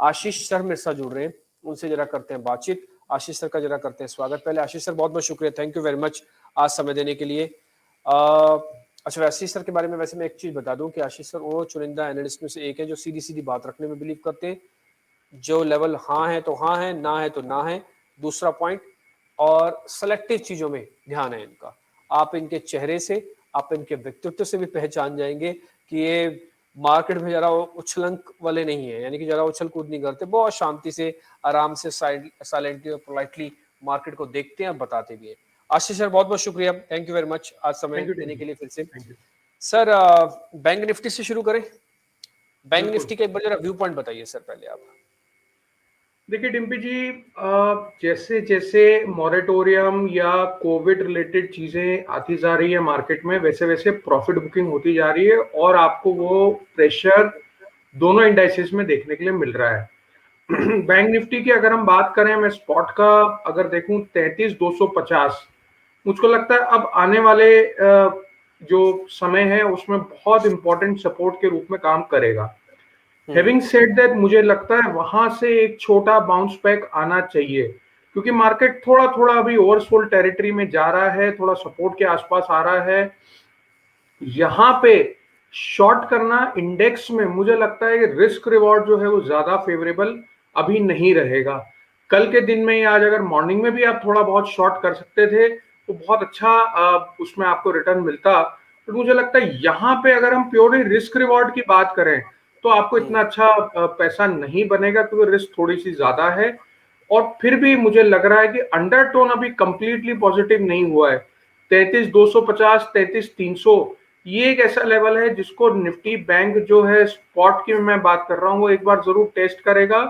आशीष sir मेरे साथ जुड़ रहे हैं, उनसे जरा करते हैं बातचीत। आशीष सर का जरा करते हैं स्वागत। पहले आशीष सर बहुत बहुत शुक्रिया, थैंक यू वेरी मच आज समय देने के लिए। अच्छा, आशीष सर के बारे में वैसे मैं एक चीज बता दूं कि आशीष सर वो चुनिंदा एनालिस्ट में से एक है जो सीधी सीधी बात रखने में बिलीव करते हैं। जो लेवल हाँ है तो हाँ है, ना है तो ना है। दूसरा पॉइंट, और सेलेक्टिव चीजों में ध्यान है इनका। आप इनके चेहरे से, आप इनके व्यक्तित्व से भी पहचान जाएंगे कि ये मार्केट में जरा उछलंक वाले नहीं है, यानी कि जरा उछल कूद नहीं करते, बहुत शांति से आराम से साइलेंटली और पोलाइटली मार्केट को देखते हैं और बताते भी हैं। आशीष सर बहुत बहुत शुक्रिया, थैंक यू वेरी मच आज समय देने के लिए फिर से। सर बैंक निफ्टी से शुरू करें। बैंक निफ्टी का एक बार जरा व्यू पॉइंट बताइए सर पहले आप। देखिए डिम्पी जी, जैसे जैसे मॉरेटोरियम या कोविड रिलेटेड चीजें आती जा रही है मार्केट में, वैसे वैसे प्रॉफिट बुकिंग होती जा रही है और आपको वो प्रेशर दोनों इंडाइसेस में देखने के लिए मिल रहा है। बैंक निफ्टी की अगर हम बात करें, मैं स्पॉट का अगर देखूं 33,250, मुझको लगता है अब आने वाले जो समय है उसमें बहुत इंपॉर्टेंट सपोर्ट के रूप में काम करेगा। हैविंग सेड दैट, मुझे लगता है वहां से एक छोटा बाउंस बैक आना चाहिए, क्योंकि मार्केट थोड़ा थोड़ा अभी ओवरसोल्ड टेरिटरी में जा रहा है, थोड़ा सपोर्ट के आसपास आ रहा है। यहां पे शॉर्ट करना इंडेक्स में, मुझे लगता है रिस्क रिवॉर्ड जो है वो ज्यादा फेवरेबल अभी नहीं रहेगा। कल के दिन में, आज अगर मॉर्निंग में भी आप थोड़ा बहुत शॉर्ट कर सकते थे तो बहुत अच्छा उसमें आपको रिटर्न मिलता। तो मुझे लगता है यहाँ पे अगर हम प्योरली रिस्क रिवॉर्ड की बात करें तो आपको इतना अच्छा पैसा नहीं बनेगा, क्योंकि रिस्क थोड़ी सी ज्यादा है। और फिर भी मुझे लग रहा है कि अंडरटोन अभी कंप्लीटली पॉजिटिव नहीं हुआ है। 33,250, 33,300, ये एक ऐसा लेवल है जिसको निफ्टी बैंक जो है स्पॉट की मैं बात कर रहा हूँ वो एक बार जरूर टेस्ट करेगा।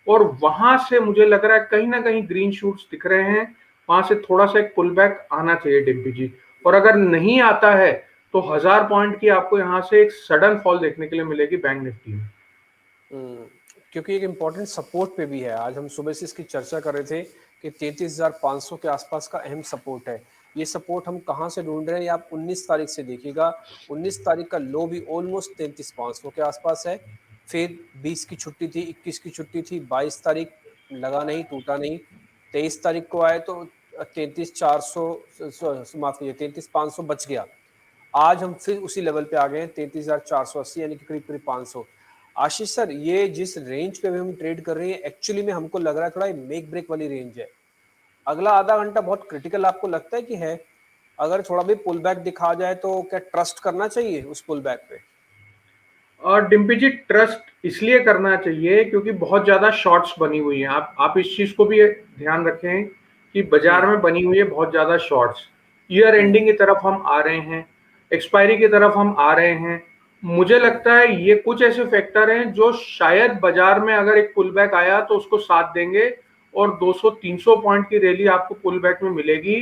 और वहां से मुझे लग रहा है कहीं ना कहीं ग्रीन शूट्स दिख रहे हैं, वहां से थोड़ा सा एक पुल बैक आना चाहिए डिम्पी जी। और अगर नहीं आता है तो 1000 पॉइंट की आपको यहाँ से एक सडन फॉल देखने के लिए मिलेगी बैंक निफ्टी में। क्योंकि एक इम्पोर्टेंट सपोर्ट पे भी है। आज हम सुबह से इसकी चर्चा कर रहे थे कि 33,500 के आसपास का अहम सपोर्ट है। ये सपोर्ट हम कहाँ से ढूंढ रहे हैं, ये आप 19 तारीख से देखिएगा। 19 तारीख का लो भी ऑलमोस्ट 33,500 के आसपास है। फिर 20 की छुट्टी थी, 21 की छुट्टी थी, 22 तारीख लगा नहीं, टूटा नहीं। 23 तारीख को आए तो 33,400, माफ कीजिए 33,500 बच गया। आज हम फिर उसी लेवल पे आ गए हैं 33,480, यानी कि करीब करीब 500। आशीष सर, ये जिस रेंज पे हम ट्रेड कर रहे हैं एक्चुअली में हमको लग रहा है थोड़ा मेक ब्रेक वाली रेंज है। अगला आधा घंटा बहुत क्रिटिकल आपको लगता है कि है? अगर थोड़ा भी पुल बैक दिखा जाए तो क्या ट्रस्ट करना चाहिए उस पुल बैक पे? और डिम्पी जी, ट्रस्ट इसलिए करना चाहिए क्योंकि बहुत ज्यादा शॉर्ट्स बनी हुई हैं। आप इस चीज को भी ध्यान रखें कि बाजार में बनी हुई है बहुत ज्यादा शॉर्ट्स। ईयर एंडिंग की तरफ हम आ रहे हैं, एक्सपायरी की तरफ हम आ रहे हैं। मुझे लगता है ये कुछ ऐसे फैक्टर हैं जो शायद बाजार में अगर एक पुल बैक आया तो उसको साथ देंगे और 200-300 पॉइंट की रैली आपको पुल बैक में मिलेगी।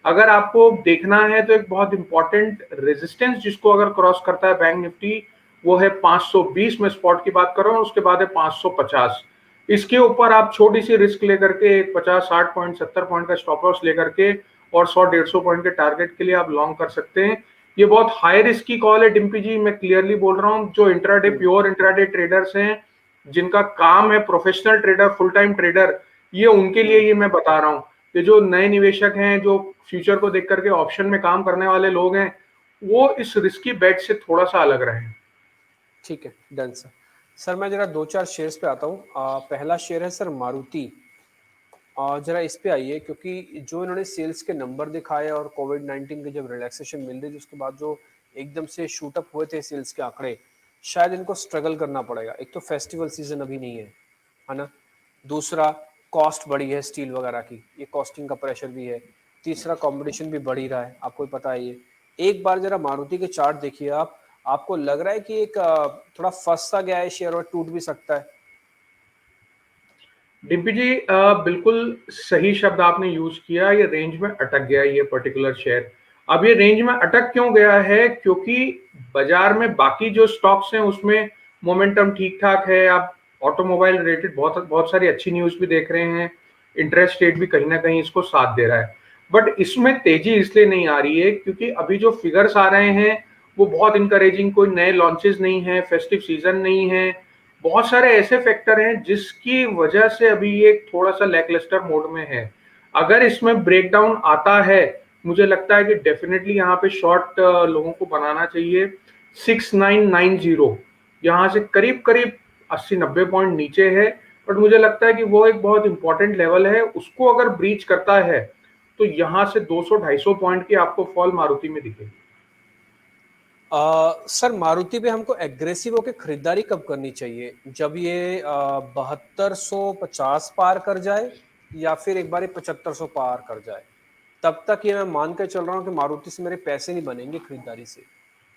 अगर आपको देखना है तो एक बहुत इंपॉर्टेंट रेजिस्टेंस जिसको अगर क्रॉस करता है बैंक निफ्टी, वो है 520 में स्पॉट की बात कर रहा हूँ, उसके बाद है 550। इसके ऊपर आप छोटी सी रिस्क लेकर के 50-60 पॉइंट 70 पॉइंट का स्टॉप लॉस लेकर के और 100-150 पॉइंट के टारगेट के लिए आप लॉन्ग कर सकते हैं। ये बहुत हाई रिस्क की कॉल है डिम्पी जी, मैं क्लियरली बोल रहा हूँ। जो इंट्राडे प्योर इंट्राडे ट्रेडर्स हैं, जिनका काम है professional trader, full time trader, ये उनके लिए ये मैं बता रहा हूँ। ये जो नए निवेशक हैं, जो फ्यूचर को देख करके ऑप्शन में काम करने वाले लोग हैं, वो इस रिस्की बेट से थोड़ा सा अलग रहे। ठीक है, डन सर। सर मैं जरा 2-4 शेयर्स पे आता हूँ। पहला शेयर है सर मारुति। जरा इस पे आइए, क्योंकि जो इन्होंने सेल्स के नंबर दिखाए और कोविड-19 के जब रिलैक्सेशन मिल रही थी उसके बाद जो एकदम से शूट अप हुए थे सेल्स के आंकड़े, शायद इनको स्ट्रगल करना पड़ेगा। एक तो फेस्टिवल सीजन अभी नहीं है ना? दूसरा, कॉस्ट बढ़ी है स्टील वगैरह की, ये कॉस्टिंग का प्रेशर भी है। तीसरा, कंपटीशन भी बढ़ ही रहा है, आपको पता है ये। एक बार जरा मारुति के चार्ट देखिए आप, आपको लग रहा है कि एक थोड़ा फंस सा गया है शेयर और टूट भी सकता है? डिम्पी जी, बिल्कुल सही शब्द आपने यूज किया। ये रेंज में अटक गया ये पर्टिकुलर शेयर। अब ये रेंज में अटक क्यों गया है? क्योंकि बाजार में बाकी जो स्टॉक्स हैं उसमें मोमेंटम ठीक ठाक है। आप ऑटोमोबाइल रिलेटेड बहुत बहुत सारी अच्छी न्यूज भी देख रहे हैं, इंटरेस्ट रेट भी कहीं ना कहीं इसको साथ दे रहा है। बट इसमें तेजी इसलिए नहीं आ रही है क्योंकि अभी जो फिगर्स आ रहे हैं वो बहुत इंकरेजिंग, कोई नए लॉन्चेस नहीं है, फेस्टिव सीजन नहीं है, बहुत सारे ऐसे फैक्टर हैं जिसकी वजह से अभी ये थोड़ा सा लैकलस्टर मोड में है। अगर इसमें ब्रेकडाउन आता है, मुझे लगता है कि डेफिनेटली यहाँ पे शॉर्ट लोगों को बनाना चाहिए। 6990 यहाँ से करीब करीब 80-90 पॉइंट नीचे है, बट मुझे लगता है कि वो एक बहुत इंपॉर्टेंट लेवल है। उसको अगर ब्रीच करता है तो यहाँ से 200-250 पॉइंट की आपको फॉल मारुति में दिखेगी। सर मारुति पे हमको एग्रेसिव होकर खरीदारी कब करनी चाहिए? जब ये 7250 पार कर जाए या फिर एक बार 7500 पार कर जाए, तब तक ये मैं मान के चल रहा हूँ कि मारुति से मेरे पैसे नहीं बनेंगे खरीदारी से।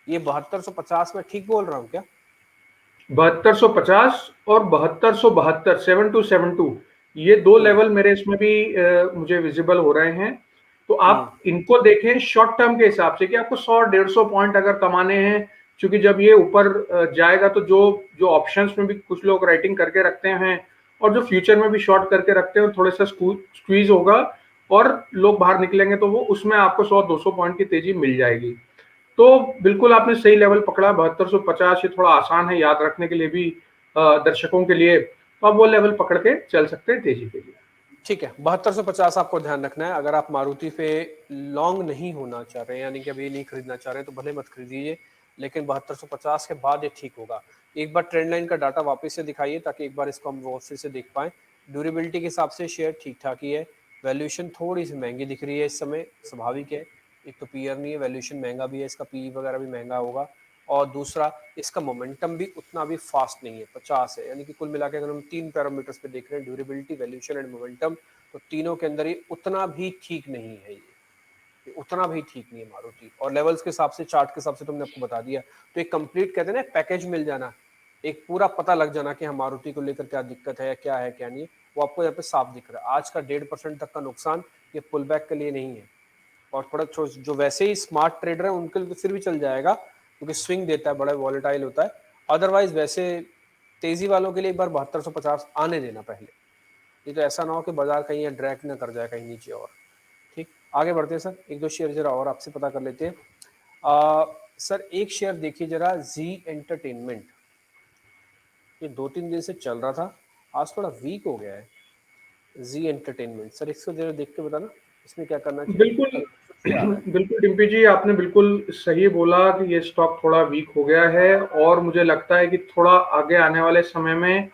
ये 7250 में ठीक बोल रहा हूँ क्या? 7250 और 7272, 7272, ये दो लेवल मेरे इसमें भी मुझे विजिबल हो रहे हैं। तो आप इनको देखें शॉर्ट टर्म के हिसाब से कि आपको 100-150 पॉइंट अगर कमाने हैं, क्योंकि जब ये ऊपर जाएगा तो जो जो ऑप्शंस में भी कुछ लोग राइटिंग करके रखते हैं और जो फ्यूचर में भी शॉर्ट करके रखते हैं, थोड़ा सा स्क्वीज होगा और लोग बाहर निकलेंगे तो वो उसमें आपको 100-200 पॉइंट की तेजी मिल जाएगी। तो बिल्कुल आपने सही लेवल पकड़ा। 7250 ये थोड़ा आसान है याद रखने के लिए भी दर्शकों के लिए, तो आप वो लेवल पकड़ के चल सकते हैं तेजी के लिए। ठीक है, 7250 आपको ध्यान रखना है। अगर आप मारुति पे लॉन्ग नहीं होना चाह रहे हैं, यानी कि अभी नहीं खरीदना चाह रहे हैं, तो भले मत खरीदिए, लेकिन 7250 के बाद ये ठीक होगा। एक बार ट्रेंड लाइन का डाटा वापस से दिखाइए ताकि एक बार इसको हम वो फिर से देख पाएं। ड्यूरेबिलिटी के हिसाब से शेयर ठीक ठाक ही है। वैल्यूएशन थोड़ी सी महंगी दिख रही है इस समय, स्वाभाविक है। एक तो पीयर नहीं है, वैल्यूएशन महंगा भी है, इसका पी वगैरह भी महंगा होगा। और दूसरा, इसका मोमेंटम भी उतना भी फास्ट नहीं है, 50 है। यानी कि कुल मिला के अगर हम 3 पैरामीटर्स पे देख रहे हैं, ड्यूरेबिलिटी, वैल्यूएशन एंड मोमेंटम, तो तीनों के अंदर ये उतना भी ठीक नहीं है। ये उतना भी ठीक नहीं है मारुति। और लेवल्स के हिसाब से, चार्ट के हिसाब से तुमने आपको बता दिया। तो एक कंप्लीट कहते हैं ना पैकेज मिल जाना, एक पूरा पता लग जाना कि हम मारुति को लेकर क्या दिक्कत है, क्या है क्या नहीं है, वो आपको यहाँ पे साफ दिख रहा है। आज का 1.5% तक का नुकसान ये पुल बैक के लिए नहीं है। और थोड़ा जो वैसे ही स्मार्ट ट्रेडर है उनके लिए तो फिर भी चल जाएगा, क्योंकि स्विंग देता है, बड़ा वॉलेटाइल होता है। अदरवाइज वैसे तेजी वालों के लिए एक बार 7250 आने देना पहले, ये तो ऐसा ना हो कि बाजार कहीं ड्रैग ना कर जाए कहीं नीचे। और ठीक, आगे बढ़ते हैं सर, एक दो शेयर जरा और आपसे पता कर लेते हैं। सर एक शेयर देखिए जरा, जी एंटरटेनमेंट, ये 2-3 दिन से चल रहा था, आज थोड़ा वीक हो गया है। जी एंटरटेनमेंट, सर इसको जरा देख के बताना इसमें क्या करना चाहिए। बिल्कुल से आ रहा है। बिल्कुल डिम्पी जी, आपने बिल्कुल सही बोला कि ये स्टॉक थोड़ा वीक हो गया है और मुझे लगता है कि थोड़ा आगे आने वाले समय में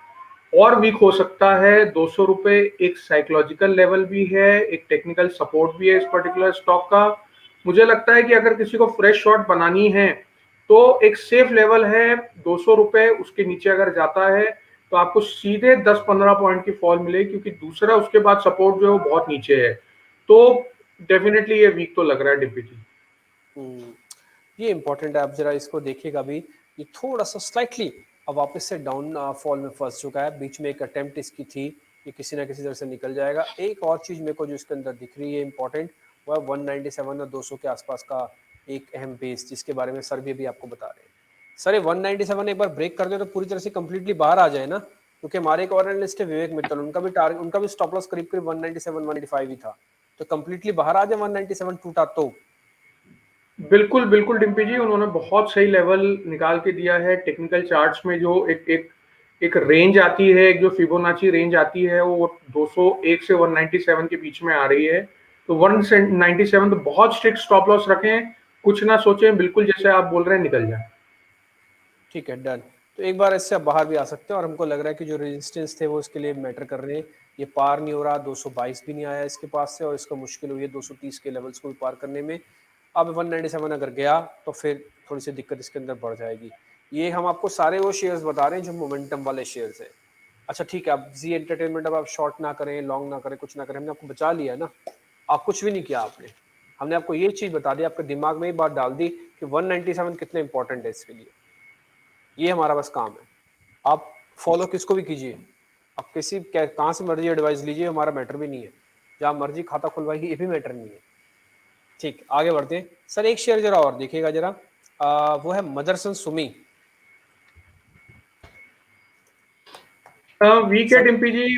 और वीक हो सकता है। 200 रुपए एक साइकोलॉजिकल लेवल भी है, एक टेक्निकल सपोर्ट भी है इस पर्टिकुलर स्टॉक का। मुझे लगता है कि अगर किसी को फ्रेश शॉट बनानी है तो एक सेफ लेवल है 200 रुपए, उसके नीचे अगर जाता है तो आपको सीधे 10-15 पॉइंट की फॉल मिले, क्योंकि दूसरा उसके बाद सपोर्ट जो है वो बहुत नीचे है। तो डेफिनेटली ये वीक तो लग रहा है डिम्पी जी। ये इंपॉर्टेंट है, आप जरा इसको देखिएगा अभी। ये थोड़ा सा स्लाइटली अब वापस से डाउन फॉल में फंस चुका है। बीच में एक अटेम्प्ट इसकी थी, ये किसी ना किसी तरह से निकल जाएगा। एक और चीज मेरे को जो इसके अंदर दिख रही है इंपॉर्टेंट, वो है 197 और 200 के आसपास का एक अहम बेस, जिसके बारे में सर भी अभी आपको बता रहे हैं। सर ये 197 एक बार ब्रेक कर दे तो पूरी तरह से कंप्लीटली बाहर आ जाए ना, क्योंकि हमारे एक और एनालिस्ट है विवेक मित्तल, उनका भी टारगेट, उनका भी स्टॉप लॉस करीब करीब 197 185 ही था। तो कंप्लीटली बाहर आ जाए 197 टूटा तो। बिल्कुल बिल्कुल डिम्पी जी, उन्होंने बहुत सही लेवल निकाल के दिया है। टेक्निकल चार्ट्स में जो एक एक एक रेंज आती है, एक जो फिबोनाची रेंज आती है, वो 201 से 197 के बीच में आ रही है। तो 197 तो बहुत स्ट्रिक्ट स्टॉप लॉस रखें, कुछ ना सोचें, बिल्कुल जैसे आप बोल रहे हैं निकल जाए। ठीक है, डन। तो एक बार इससे आप बाहर भी आ सकते हैं, और हमको लग रहा है कि जो रेजिस्टेंस थे वो इसके लिए मैटर कर रहे हैं। ये पार नहीं हो रहा, 222 भी नहीं आया इसके पास से, और इसको मुश्किल हुई है 230 के लेवल्स को भी पार करने में। अब 197 अगर गया तो फिर थोड़ी सी दिक्कत इसके अंदर बढ़ जाएगी। ये हम आपको सारे वो शेयर्स बता रहे हैं जो मोमेंटम वाले शेयर्स हैं। अच्छा ठीक है, अब जी एंटरटेनमेंट, अब आप शॉर्ट ना करें, लॉन्ग ना करें, कुछ ना करें, हमने आपको बचा लिया है ना। आप कुछ भी नहीं किया आपने, हमने आपको ये चीज बता दी, आपके दिमाग में ये बात डाल दी कि 197 कितने इंपॉर्टेंट है इसके लिए। ये हमारा बस काम है। आप फॉलो किसको भी कीजिए, आप किसी कहाँ से मर्जी एडवाइस लीजिए, हमारा मैटर भी नहीं है। जहाँ मर्जी खाता खुलवाइए, ये भी मैटर नहीं है। ठीक, आगे बढ़ते हैं सर। एक शेयर जरा और देखिएगा जरा, वो है मदरसन सुमी। वीक है सर डिम्पी जी।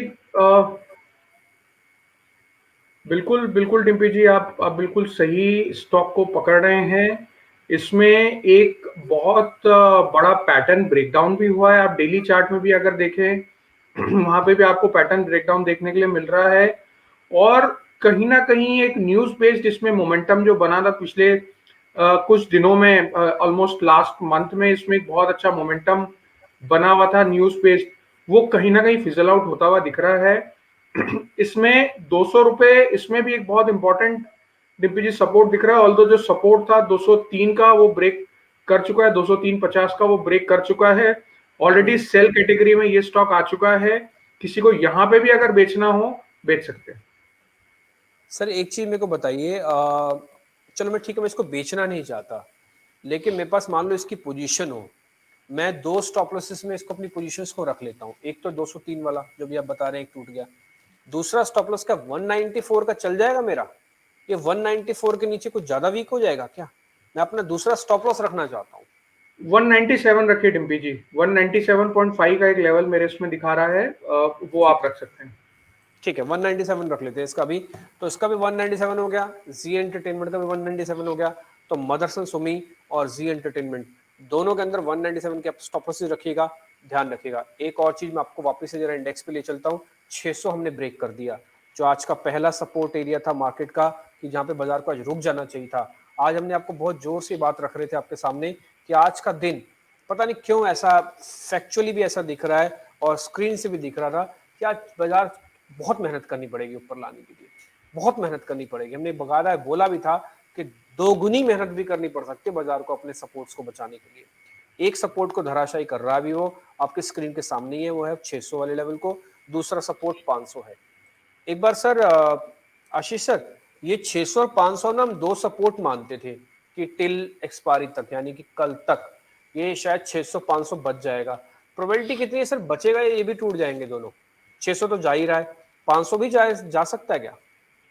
बिल्कुल बिल्कुल डिम्पी जी, आप बिल्कुल सही स्टॉक को पकड़ रहे हैं। इसमें एक बहुत बड़ा पैटर्न ब्रेकडाउन भी हुआ है। आप डेली चार्ट में भी अगर देखें वहां पे भी आपको पैटर्न ब्रेकडाउन देखने के लिए मिल रहा है। और कहीं ना कहीं एक न्यूज बेस्ड इसमें मोमेंटम जो बना था पिछले कुछ दिनों में, ऑलमोस्ट लास्ट मंथ में इसमें एक बहुत अच्छा मोमेंटम बना हुआ था न्यूज बेस्ड, वो कहीं ना कहीं फिजल आउट होता हुआ दिख रहा है। इसमें 200 रुपए, इसमें भी एक बहुत इंपॉर्टेंट डीपीजी सपोर्ट दिख रहा है। ऑल्दो जो सपोर्ट था 203 का वो ब्रेक कर चुका है, 203.50 का वो ब्रेक कर चुका है। ऑलरेडी सेल कैटेगरी में ये स्टॉक आ चुका है। किसी को यहाँ पे भी अगर बेचना हो बेच सकते हैं। सर एक चीज मेरे को बताइए, चलो मैं ठीक है, मैं इसको बेचना नहीं चाहता, लेकिन मेरे पास मान लो इसकी पोजीशन हो, मैं दो स्टॉप लॉसेस में इसको अपनी पोजीशंस को रख लेता हूँ। एक तो 203 वाला जो भी आप बता रहे हैं, एक टूट गया। दूसरा स्टॉप लॉस का 194 का चल जाएगा मेरा? ये 194 के नीचे कुछ ज्यादा वीक हो जाएगा क्या? मैं अपना दूसरा स्टॉप लॉस रखना चाहता हूँ। 197 रखिए डिम्पी जी, 197.5 का एक लेवल मेरे इसमें दिखा रहा है, वो ठीक आप है, रख सकते हैं। ठीक है, 197 रख लेते हैं इसका भी। तो इसका भी 197 हो गया, जी एंटरटेनमेंट का भी 197 हो गया। तो मदरसन सुमी और जी एंटरटेनमेंट दोनों के अंदर 197 के स्टॉप लॉस रखिएगा, ध्यान रखिएगा। एक और चीज मैं आपको वापस से जरा इंडेक्स पे ले चलता हूँ। 600 हमने ब्रेक कर दिया, जो आज का पहला सपोर्ट एरिया था मार्केट का, कि जहां पे बाजार को आज रुक जाना चाहिए था। आज हमने आपको बहुत जोर से बात रख रहे थे आपके सामने कि आज का दिन पता नहीं क्यों ऐसा, फैक्चुअली भी ऐसा दिख रहा है और स्क्रीन से भी दिख रहा था कि आज बाजार बहुत मेहनत करनी पड़ेगी ऊपर लाने के लिए, बहुत मेहनत करनी पड़ेगी। हमने बकायदा बोला भी था कि दोगुनी मेहनत भी करनी पड़ सकती है बाजार को अपने सपोर्ट्स को बचाने के लिए। एक सपोर्ट को धराशायी कर रहा है, भी वो आपके स्क्रीन के सामने ही है, वो है 600 वाले लेवल को। दूसरा सपोर्ट 500 है। एक बार सर, आशीष सर, ये 600 और 500 ना हम दो सपोर्ट मानते थे कि टिल एक्सपायरी तक, यानी कि कल तक ये शायद 600 500 बच जाएगा। प्रोबेबिलिटी कितनी है सर बचेगा ये भी टूट जाएंगे दोनों? 600 तो जा ही रहा है, 500 भी जा सकता है क्या?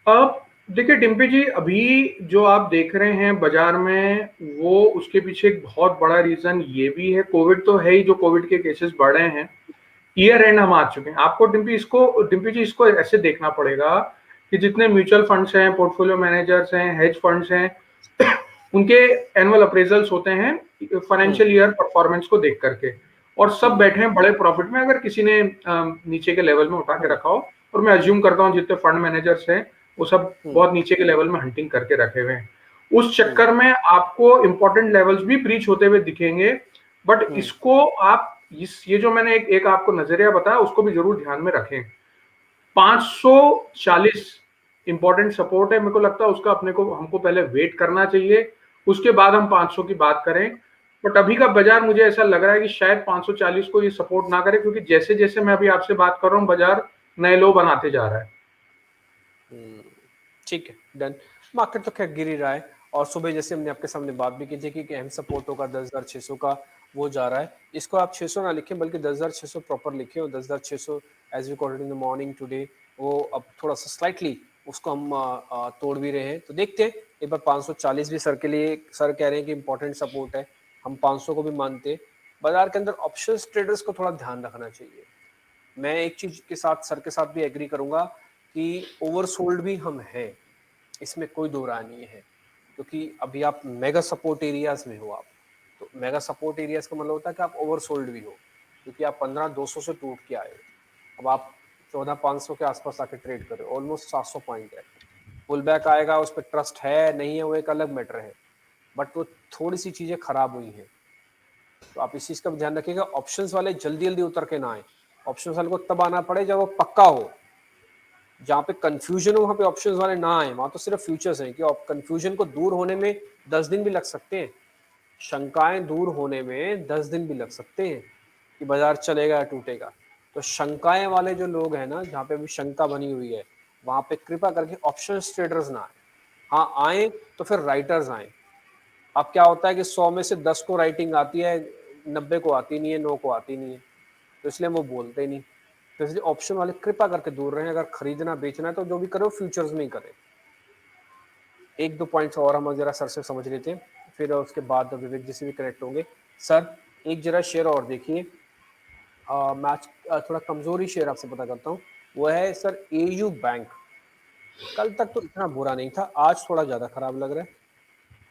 अब देखिए डिम्पी जी, अभी जो आप देख रहे हैं बाजार में, वो उसके पीछे एक बहुत बड़ा रीजन ये भी है, कोविड तो है ही, जो कोविड के केसेस बढ़ रहे हैं। ईयर एंड हम आ चुके हैं। आपको डिम्पी जी इसको ऐसे देखना पड़ेगा कि जितने म्यूचुअल फंड्स हैं, पोर्टफोलियो मैनेजर्स हैं, हेज फंड्स हैं, उनके एनुअल अप्रेजल्स होते हैं फाइनेंशियल ईयर परफॉर्मेंस को देख करके, और सब बैठे हैं बड़े प्रॉफिट में। अगर किसी ने नीचे के लेवल में उठा के रखा हो, और मैं अज्यूम करता हूँ जितने फंड मैनेजर्स हैं वो सब बहुत नीचे के लेवल में हंटिंग करके रखे हुए हैं, उस चक्कर में आपको इंपॉर्टेंट लेवल्स भी ब्रीच होते हुए दिखेंगे। बट इसको आप ये जो मैंने एक आपको नजरिया बताया उसको भी जरूर ध्यान में रखें। 540 इंपॉर्टेंट सपोर्ट है, मेरे को लगता है उसका अपने को हमको पहले वेट करना चाहिए, उसके बाद हम 500 की बात करें। बट अभी का बाजार मुझे ऐसा लग रहा है कि शायद 540 को ये सपोर्ट ना करे, क्योंकि जैसे जैसे मैं अभी आपसे बात कर रहा हूँ बाजार नए लो बनाते जा रहा है। ठीक है, डन। मार्केट तो खैर गिर ही रहा है, और सुबह जैसे हमने आपके सामने बात भी की थी कि अहम सपोर्ट होगा 10,600 का, वो जा रहा है। इसको आप 600 ना लिखें, बल्कि 10,600 प्रॉपर लिखें, और 10,600 as we called in the morning today, वो अब थोड़ा सा स्लाइटली उसको हम तोड़ भी रहे हैं। तो देखते हैं, एक बार 540 भी सर के लिए, सर कह रहे हैं कि इंपॉर्टेंट सपोर्ट है, हम 500 को भी मानते हैं। बाजार के अंदर ऑप्शंस ट्रेडर्स को थोड़ा ध्यान रखना चाहिए। मैं एक चीज के साथ सर के साथ भी एग्री करूंगा कि ओवरसोल्ड भी हम हैं, इसमें कोई दो राय नहीं है। क्योंकि अभी आप मेगा सपोर्ट एरियाज में हो, आप तो मेगा सपोर्ट एरियाज का मतलब होता है कि आप ओवरसोल्ड भी हो, क्योंकि आप 15,200 से टूट के आए हो, अब आप 14,500 के आसपास आके ट्रेड कर रहे हो, ऑलमोस्ट 700 पॉइंट है। पुल बैक आएगा, उस पर ट्रस्ट है नहीं है वो एक अलग मैटर है, बट वो थोड़ी सी चीजें खराब हुई हैं। तो आप इस चीज का भी ध्यान रखिएगा, ऑप्शंस वाले जल्दी जल्दी उतर के ना आए। ऑप्शंस वाले को तब आना पड़े जब वो पक्का हो, जहाँ पे कंफ्यूजन हो वहां पे ऑप्शंस वाले ना आए। वहां तो सिर्फ फ्यूचर्स हैं कि कंफ्यूजन को दूर होने में 10 दिन भी लग सकते हैं, शंकाएं दूर होने में 10 दिन भी लग सकते हैं कि बाजार चलेगा या टूटेगा। तो शंकाएं वाले जो लोग हैं ना, जहाँ पे अभी शंका बनी हुई है, वहां पे कृपा करके ऑप्शन ट्रेडर्स ना आए। हाँ आए तो फिर राइटर्स आए। अब क्या होता है कि 100 में से 10 को राइटिंग आती है, 90 को आती नहीं है, 9 को आती नहीं है, तो इसलिए वो बोलते ही नहीं। तो इसलिए ऑप्शन वाले कृपा करके दूर रहें। अगर खरीदना बेचना है तो जो भी करो फ्यूचर्स में ही करें। एक दो पॉइंट्स और हम जरा सर से समझ लेते हैं, फिर उसके बाद विवेक जी से भी कनेक्ट होंगे। सर एक जरा शेयर और देखिए, मैं आज थोड़ा कमजोरी शेयर आपसे पता करता हूँ, वो है सर एयू बैंक। कल तक तो इतना बुरा नहीं था, आज थोड़ा ज्यादा खराब लग रहा है।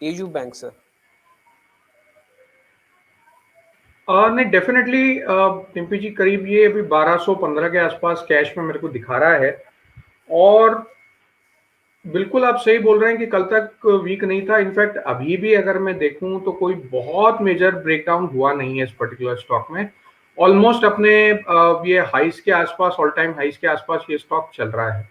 एयू बैंक सर, नहीं डेफिनेटली टिम्पी जी, करीब ये अभी 1215 के आसपास कैश में मेरे को दिखा रहा है। और बिल्कुल आप सही बोल रहे हैं कि कल तक वीक नहीं था। इनफैक्ट अभी भी अगर मैं देखूं तो कोई बहुत मेजर ब्रेकडाउन हुआ नहीं है इस पर्टिकुलर स्टॉक में। ऑलमोस्ट अपने ये हाइस के आसपास, ऑल टाइम हाइस के आसपास ये स्टॉक चल रहा है।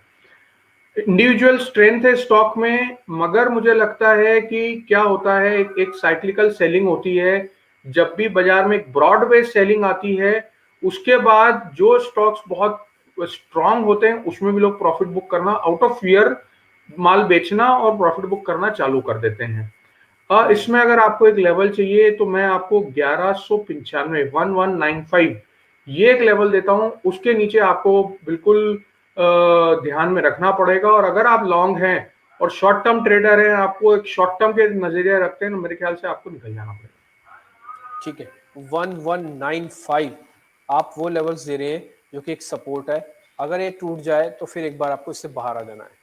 इंडिविजुअल स्ट्रेंथ है स्टॉक में, मगर मुझे लगता है कि क्या होता है, एक साइक्लिकल सेलिंग होती है। जब भी बाजार में एक ब्रॉड बेस्ड सेलिंग आती है, उसके बाद जो स्टॉक्स बहुत स्ट्रांग होते हैं उसमें भी लोग प्रॉफिट बुक करना, आउट ऑफ फियर माल बेचना और प्रॉफिट बुक करना चालू कर देते हैं। इसमें अगर आपको एक लेवल चाहिए तो मैं आपको 1195, 1195 ये एक लेवल देता हूं। उसके नीचे आपको बिल्कुल ध्यान में रखना पड़ेगा। और अगर आप लॉन्ग हैं और शॉर्ट टर्म ट्रेडर हैं, आपको एक शॉर्ट टर्म के नजरिए रखते हैं, तो मेरे ख्याल से आपको निकल जाना पड़ेगा। ठीक है, 1195 आप वो लेवल्स दे रहे हैं जो कि एक सपोर्ट है। अगर ये टूट जाए तो फिर एक बार आपको इससे बाहर आ जाना है।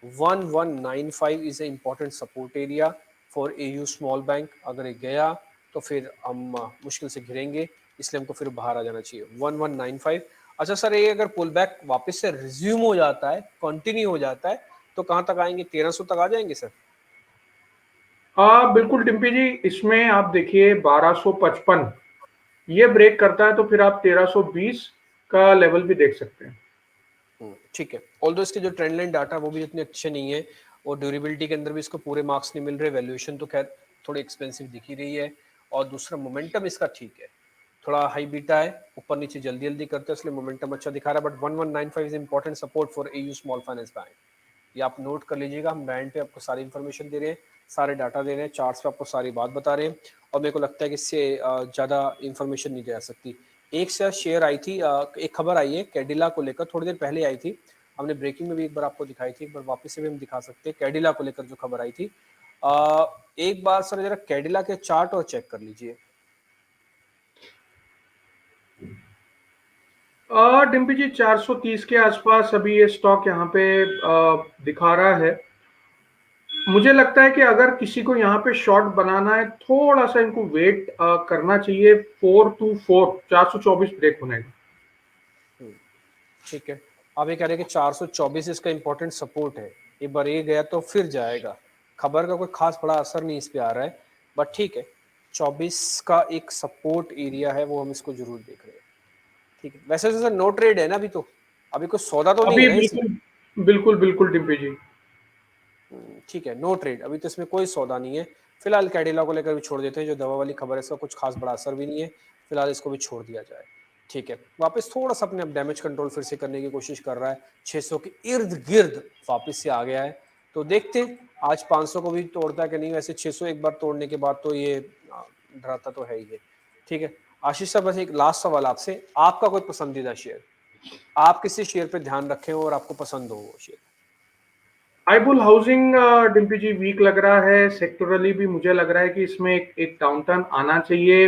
1195 is a important support area for AU small bank. अगर ये गया तो फिर हम मुश्किल से गिरेंगे, इसलिए हमको फिर बाहर आ जाना चाहिए 1195। अच्छा सर, ये अगर पुल बैक वापस से रिज्यूम हो जाता है, कंटिन्यू हो जाता है, तो कहाँ तक आएंगे? 1300 तक आ जाएंगे सर? बिल्कुल टिम्पी जी, इसमें आप देखिए 1255 ये ब्रेक करता है तो फिर आप 1320 का लेवल भी देख सकते हैं। ठीक है। ऑल्दो इसके जो ट्रेंड लाइन डाटा वो भी इतने अच्छे नहीं है, और ड्यूरेबिलिटी के अंदर भी इसको पूरे मार्क्स नहीं मिल रहे। वैल्यूएशन तो खैर थोड़ी एक्सपेंसिव दिख ही रही है, और दूसरा मोमेंटम इसका ठीक है, थोड़ा हाई बीटा है, ऊपर नीचे जल्दी जल्दी करते हैं, इसलिए मोमेंटम अच्छा दिखा रहा है। But 1195 is important support for AU small finance bank. ये आप नोट कर लीजिएगा। हम बैंड पे आपको सारी इन्फॉर्मेशन दे रहे हैं, सारे डाटा दे रहे हैं, चार्ट्स पे आपको सारी बात बता रहे हैं, और मेरे को लगता है कि इससे ज़्यादा इन्फॉर्मेशन नहीं दे सकती। एक से शेयर आई थी, एक खबर आई है कैडिला को लेकर, थोड़ी देर पहले आई थी, हमने ब्रेकिंग में भी एक बार आपको दिखाई थी, एक बार वापस से भी हम दिखा सकते हैं। कैडिला को लेकर जो खबर आई थी, एक बार सर जरा कैडिला के चार्ट और चेक कर लीजिए। डिम्पी जी, 430 के आसपास अभी ये स्टॉक यहाँ पे दिखा रहा है। मुझे लगता है कि अगर किसी को यहाँ पे शॉर्ट बनाना है, थोड़ा सा इनको वेट करना चाहिए 424, 424 ब्रेक होने का। ठीक है, आप ये कह रहे हैं कि 424 इसका इंपॉर्टेंट सपोर्ट है, एक बार ये गया तो फिर जाएगा। खबर का कोई खास बड़ा असर नहीं इस पे आ रहा है, बट ठीक है, 24 का एक सपोर्ट एरिया है, वो हम इसको जरूर देख रहे हैं। ठीक है, वैसे तो सर नो ट्रेड है ना अभी तो, अभी कोई सौदा तो नहीं है अभी ना इसमें? बिल्कुल बिल्कुल बिल्कुल डिम्पी जी। ठीक है, नो ट्रेड, अभी तो इसमें कोई सौदा नहीं है। फिलहाल कैडिला को लेकर भी छोड़ देते हैं, जो दवा वाली खबर है इसका कुछ खास बड़ा असर भी नहीं है, फिलहाल इसको भी छोड़ दिया जाए। ठीक है, वापस थोड़ा सा अपने डैमेज कंट्रोल फिर से करने की कोशिश कर रहा है, 600 के इर्द गिर्द वापस से आ गया है। तो देखते हैं आज 500 को भी तोड़ता है कि नहीं। वैसे 600 एक बार तोड़ने के बाद तो ये डराता तो है ही है। ठीक है, आशीष साहब, बस एक लास्ट सवाल आपसे, आपका कोई पसंदीदा शेयर, आप किसी शेयर पे ध्यान रखें और आपको पसंद हो वो शेयर? आईबुल हाउसिंग डिम्पी जी वीक लग रहा है। सेक्टोरली भी मुझे लग रहा है कि इसमें एक डाउनटर्न आना चाहिए।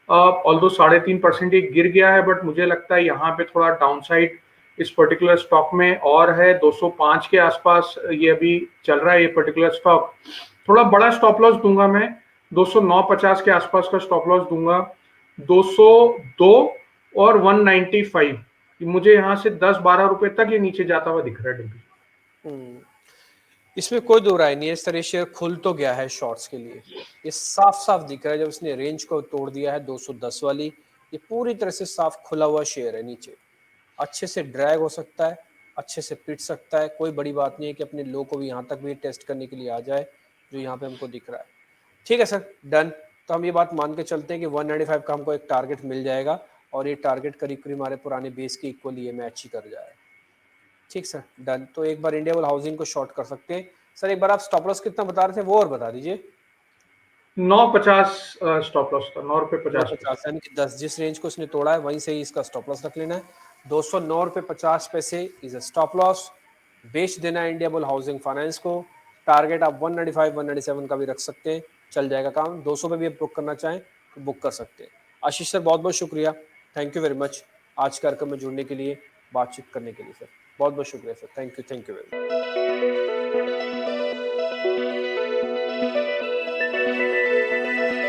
ऑल्दो 3.5% ये गिर गया है, बट मुझे लगता है यहाँ पे थोड़ा डाउनसाइड इस पर्टिकुलर स्टॉक में और है। 205 के आसपास ये अभी चल रहा है ये पर्टिकुलर स्टॉक। थोड़ा बड़ा स्टॉप लॉस दूंगा मैं, 209.50 के आसपास का स्टॉप लॉस दूंगा। 202 और 195 मुझे यहाँ से 10-12 रुपए तक ये नीचे जाता हुआ दिख रहा है डिम्पी। इसमें कोई दो राय नहीं है, इस तरह शेयर खुल तो गया है शॉर्ट्स के लिए, ये साफ साफ दिख रहा है। जब इसने रेंज को तोड़ दिया है 210 वाली, ये पूरी तरह से साफ खुला हुआ शेयर है नीचे, अच्छे से ड्रैग हो सकता है, अच्छे से पिट सकता है। कोई बड़ी बात नहीं है कि अपने लो को भी यहाँ तक भी टेस्ट करने के लिए आ जाए, जो यहाँ पे हमको दिख रहा है। ठीक है सर, डन। तो हम ये बात मान के चलते हैं कि 195 का हमको एक टारगेट मिल जाएगा, और ये टारगेट करीब करीब हमारे पुराने बेस के इक्वली ये मैच ही कर जाए। ठीक सर, डन। तो एक बार इंडिया बुल हाउसिंग को शॉर्ट कर सकते हैं। सर एक बार आप स्टॉप लॉस कितना बता रहे थे वो और बता दीजिए। 9.50 स्टॉप लॉस था, 9 रुपए 50 पैसे। 950, यानी कि 10 जिस रेंज को इसने तोड़ा है वहीं से ही इसका स्टॉप लॉस रख लेना है। 209 रुपये 50 पैसे इज अ स्टॉप लॉस। बेच देना है इंडिया बुल हाउसिंग फाइनेंस को। टारगेट आप 195 197 का भी रख सकते हैं, चल जाएगा काम। 200 पे भी आप बुक करना चाहें तो बुक कर सकते हैं। आशीष सर बहुत बहुत शुक्रिया, थैंक यू वेरी मच आज कार्यक्रम में जुड़ने के लिए, बातचीत करने के लिए सर। बहुत बहुत शुक्रिया sir, thank you very much.